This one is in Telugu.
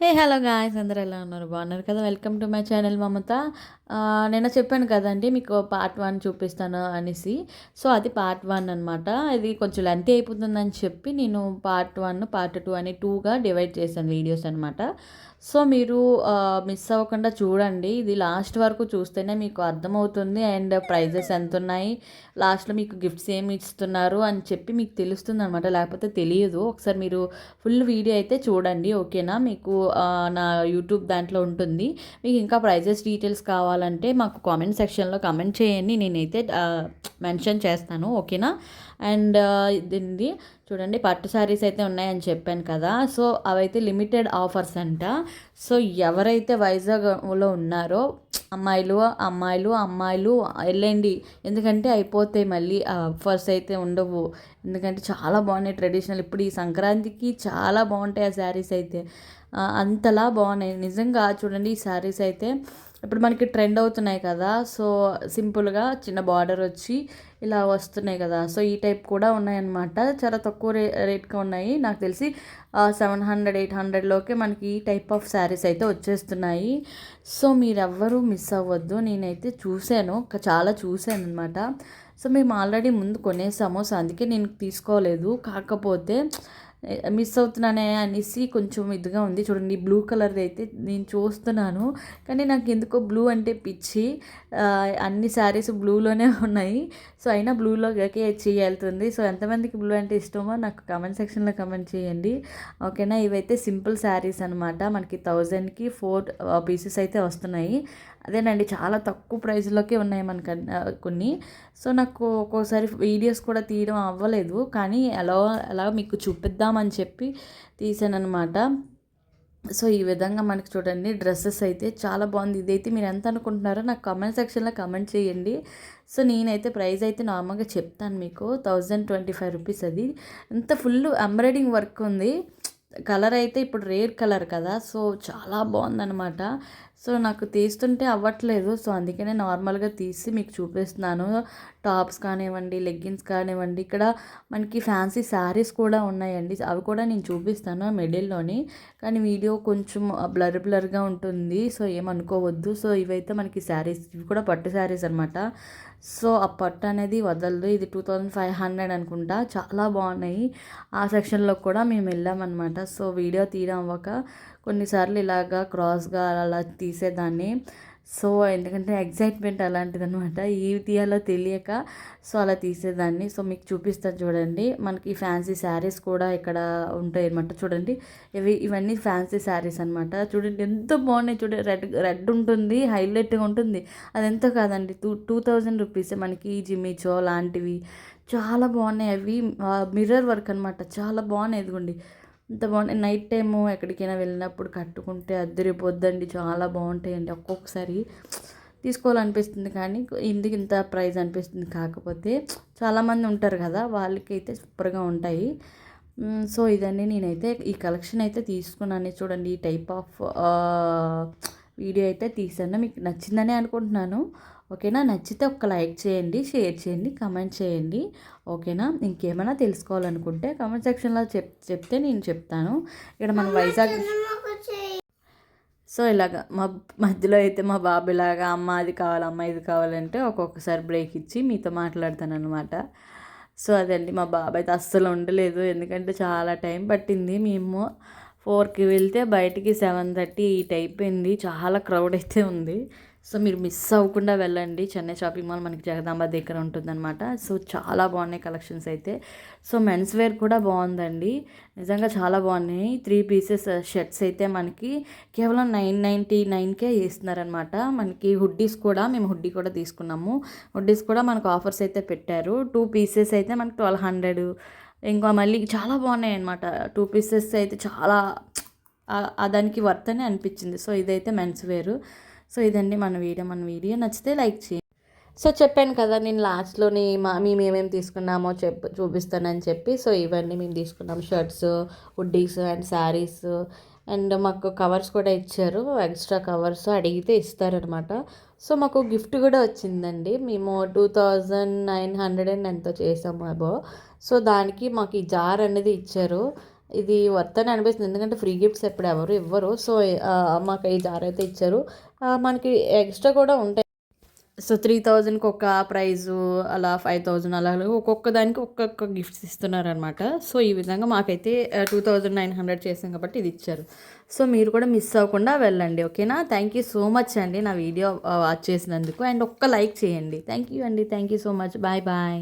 హలో గాయ్స్, అందరూ ఎలా ఉన్నారు? బాగున్నారు కదా? వెల్కమ్ టు మై ఛానల్ మమత. నేను చెప్పాను కదండి మీకు పార్ట్ 1 చూపిస్తాను అనేసి. సో అది పార్ట్ 1 అనమాట. ఇది కొంచెం లెంతీ అయిపోతుందని చెప్పి నేను పార్ట్ 1 పార్ట్ 2 అని 2గా డివైడ్ చేశాను వీడియోస్ అనమాట. సో మీరు మిస్ అవ్వకుండా చూడండి. ఇది లాస్ట్ వరకు చూస్తేనే మీకు అర్థమవుతుంది. అండ్ ప్రైజెస్ ఎంత ఉన్నాయి, లాస్ట్లో మీకు గిఫ్ట్స్ ఏమి ఇస్తున్నారు అని చెప్పి మీకు తెలుస్తుంది అనమాట. లేకపోతే తెలియదు. ఒకసారి మీరు ఫుల్ వీడియో అయితే చూడండి, ఓకేనా? మీకు నా యూట్యూబ్ దాంట్లో ఉంటుంది. మీకు ఇంకా ప్రైజెస్ డీటెయిల్స్ కావాలంటే మాకు కామెంట్ సెక్షన్లో కామెంట్ చేయండి, నేనైతే మెన్షన్ చేస్తాను, ఓకేనా? అండ్ ఇది చూడండి, పట్టు శారీస్ అయితే ఉన్నాయని చెప్పాను కదా. సో అవైతే లిమిటెడ్ ఆఫర్స్ అంట. సో ఎవరైతే వైజాగ్లో ఉన్నారో అమ్మాయిలు అమ్మాయిలు అమ్మాయిలు వెళ్ళండి, ఎందుకంటే అయిపోతాయి మళ్ళీ ఆఫర్స్ అయితే ఉండవు. ఎందుకంటే చాలా బాగున్నాయి ట్రెడిషనల్. ఇప్పుడు ఈ సంక్రాంతికి చాలా బాగుంటాయి ఆ శారీస్ అయితే, అంతలా బాగున్నాయి నిజంగా. చూడండి ఈ శారీస్ అయితే ఇప్పుడు మనకి ట్రెండ్ అవుతున్నాయి కదా. సో సింపుల్గా చిన్న బార్డర్ వచ్చి ఇలా వస్తున్నాయి కదా. సో ఈ టైప్ కూడా ఉన్నాయన్నమాట. చాలా తక్కువ రేట్గా ఉన్నాయి. నాకు తెలిసి 700-800లోకే మనకి ఈ టైప్ ఆఫ్ శారీస్ అయితే వచ్చేస్తున్నాయి. సో మీరెవ్వరూ మిస్ అవ్వద్దు. నేనైతే చూశాను, చాలా చూశాను అనమాట. సో మేము ఆల్రెడీ ముందు కొనేసాము, సో అందుకే నేను తీసుకోలేదు. కాకపోతే మిస్ అవుతున్నానే అనేసి కొంచెం ఇదిగా ఉంది. చూడండి బ్లూ కలర్ది అయితే నేను చూస్తున్నాను, కానీ నాకు ఎందుకో బ్లూ అంటే పిచ్చి. అన్ని శారీస్ బ్లూలోనే ఉన్నాయి. సో అయినా బ్లూలోకి వెళ్తుంది. సో ఎంతమందికి బ్లూ అంటే ఇష్టమో నాకు కామెంట్ సెక్షన్లో కామెంట్ చేయండి, ఓకేనా? ఇవైతే సింపుల్ శారీస్ అనమాట. మనకి 1000కి 4 పీసెస్ అయితే వస్తున్నాయి. అదేనండి, చాలా తక్కువ ప్రైస్లోకే ఉన్నాయి మనకు కొన్ని. సో నాకు ఒక్కోసారి వీడియోస్ కూడా తీయడం అవ్వలేదు, కానీ ఎలా మీకు చూపిద్దామని చెప్పి తీసాను అనమాట. సో ఈ విధంగా మనకి చూడండి డ్రెస్సెస్ అయితే చాలా బాగుంది. ఇదైతే మీరు ఎంత అనుకుంటున్నారో నాకు కామెంట్ సెక్షన్లో కామెంట్ చేయండి. సో నేనైతే ప్రైస్ అయితే నార్మల్గా చెప్తాను మీకు, 1025 రూపీస్. అది అంత ఫుల్ ఎంబ్రాయిడింగ్ వర్క్ ఉంది. కలర్ అయితే ఇప్పుడు రేర్ కలర్ కదా, సో చాలా బాగుందనమాట. సో నాకు తీస్తుంటే అవ్వట్లేదు, సో అందుకనే నార్మల్గా తీసి మీకు చూపిస్తున్నాను. టాప్స్ కానివ్వండి, లెగ్గిన్స్ కానివ్వండి, ఇక్కడ మనకి ఫ్యాన్సీ శారీస్ కూడా ఉన్నాయండి. అవి కూడా నేను చూపిస్తాను మిడిల్లోని, కానీ వీడియో కొంచెం బ్లర్గా ఉంటుంది, సో ఏమనుకోవద్దు. సో ఇవైతే మనకి శారీస్, ఇవి కూడా పట్టు శారీస్ అనమాట. సో ఆ పట్టు అనేది వదలదు. ఇది 2500 అనుకుంటా. చాలా బాగున్నాయి. ఆ సెక్షన్లో కూడా మేము వెళ్ళామన్నమాట. సో వీడియో తీయడం అవ్వక కొన్నిసార్లు ఇలాగా క్రాస్గా అలా తీసేదాన్ని. సో ఎందుకంటే ఎగ్జైట్మెంట్ అలాంటిదనమాట, ఏవి తీయాలో తెలియక సో అలా తీసేదాన్ని. సో మీకు చూపిస్తాను చూడండి. మనకి ఫ్యాన్సీ శారీస్ కూడా ఇక్కడ ఉంటాయి అనమాట. చూడండి ఇవన్నీ ఫ్యాన్సీ శారీస్ అనమాట. చూడండి ఎంత బాగున్నాయి. చూడండి రెడ్ ఉంటుంది, హైలైట్గా ఉంటుంది. అది ఎంతో కాదండి, 2000 రూపీస్. మనకి జిమ్మిచో లాంటివి చాలా బాగున్నాయి. అవి మిర్రర్ వర్క్ అనమాట, చాలా బాగున్నాయి. ఇదిగోండి ఇంత బాగుంది. నైట్ టైము ఎక్కడికైనా వెళ్ళినప్పుడు కట్టుకుంటే అద్దరిపోద్దండి, చాలా బాగుంటాయండి. ఒక్కొక్కసారి తీసుకోవాలనిపిస్తుంది, కానీ ఇందుకు ఇంత ప్రైస్ అనిపిస్తుంది. కాకపోతే చాలామంది ఉంటారు కదా, వాళ్ళకైతే సూపర్గా ఉంటాయి. సో ఇదన్నీ నేనైతే ఈ కలెక్షన్ అయితే తీసుకున్నాను. చూడండి ఈ టైప్ ఆఫ్ వీడియో అయితే తీసాను. మీకు నచ్చిందని అనుకుంటున్నాను, ఓకేనా? నచ్చితే ఒక లైక్ చేయండి, షేర్ చేయండి, కామెంట్ చేయండి, ఓకేనా? ఇంకేమైనా తెలుసుకోవాలనుకుంటే కామెంట్ సెక్షన్లో చెప్తే నేను చెప్తాను. ఇక్కడ మన వైజాగ్. సో ఇలాగ మా మధ్యలో అయితే మా బాబు ఇలాగా అమ్మ అది కావాలి, అమ్మ ఇది కావాలంటే ఒక్కొక్కసారి బ్రేక్ ఇచ్చి మీతో మాట్లాడతాను అనమాట. సో అదండి, మా బాబు అయితే అస్సలు ఉండలేదు, ఎందుకంటే చాలా టైం పట్టింది. మేము 4కి వెళ్తే బయటికి 7:30 అయిపోయింది. చాలా క్రౌడ్ అయితే ఉంది. సో మీరు మిస్ అవ్వకుండా వెళ్ళండి. చెన్నై షాపింగ్ మాల్ మనకి జగదాంబ దగ్గర ఉంటుందన్నమాట. సో చాలా బాగున్నాయి కలెక్షన్స్ అయితే. సో మెన్స్ వేర్ కూడా బాగుందండి, నిజంగా చాలా బాగున్నాయి. 3 పీసెస్ షర్ట్స్ అయితే మనకి కేవలం 999కే ఇస్తున్నారనమాట. మనకి హుడ్డీస్ కూడా, మేము హుడ్డీ కూడా తీసుకున్నాము. హుడ్డీస్ కూడా మనకు ఆఫర్స్ అయితే పెట్టారు. 2 పీసెస్ అయితే మనకి 1200. ఇంకా మళ్ళీ చాలా బాగున్నాయి అనమాట. 2 పీసెస్ అయితే చాలా దానికి వర్త్ అని అనిపించింది. సో ఇదైతే మెన్స్ వేరు. సో ఇదండి మన వీడియో నచ్చితే లైక్ చేయండి. సో చెప్పాను కదా నేను లాస్ట్లోని మేము ఏమేమి తీసుకున్నామో చూపిస్తానని చెప్పి. సో ఇవన్నీ మేము తీసుకున్నాం, shirts, hoodies and saris. And మాకు కవర్స్ కూడా ఇచ్చారు, ఎక్స్ట్రా కవర్స్ అడిగితే ఇస్తారనమాట. సో మాకు గిఫ్ట్ కూడా వచ్చిందండి. మేము 2900 ఎంతో చేసాము అబో. సో దానికి మాకు ఈ జార్ అనేది ఇచ్చారు. ఇది వర్త్ అని అనిపిస్తుంది, ఎందుకంటే ఫ్రీ గిఫ్ట్స్ ఎప్పుడు ఎవరు ఇవ్వరు. సో మాకు ఈ జార్ అయితే ఇచ్చారు. మనకి ఎక్స్ట్రా కూడా ఉంటాయి. సో 3000కి ఒక ప్రైజు, అలా 5000 అలా ఒక్కొక్క దానికి ఒక్కొక్క గిఫ్ట్స్ ఇస్తున్నారనమాట. సో ఈ విధంగా మాకైతే 2900 చేసాం కాబట్టి ఇది ఇచ్చారు. సో మీరు కూడా మిస్ అవ్వకుండా వెళ్ళండి, ఓకేనా. థ్యాంక్ యూ సో మచ్ అండి నా వీడియో వాచ్ చేసినందుకు. అండ్ ఒక్క లైక్ చేయండి. థ్యాంక్ యూ అండి, thank you so much. Bye bye.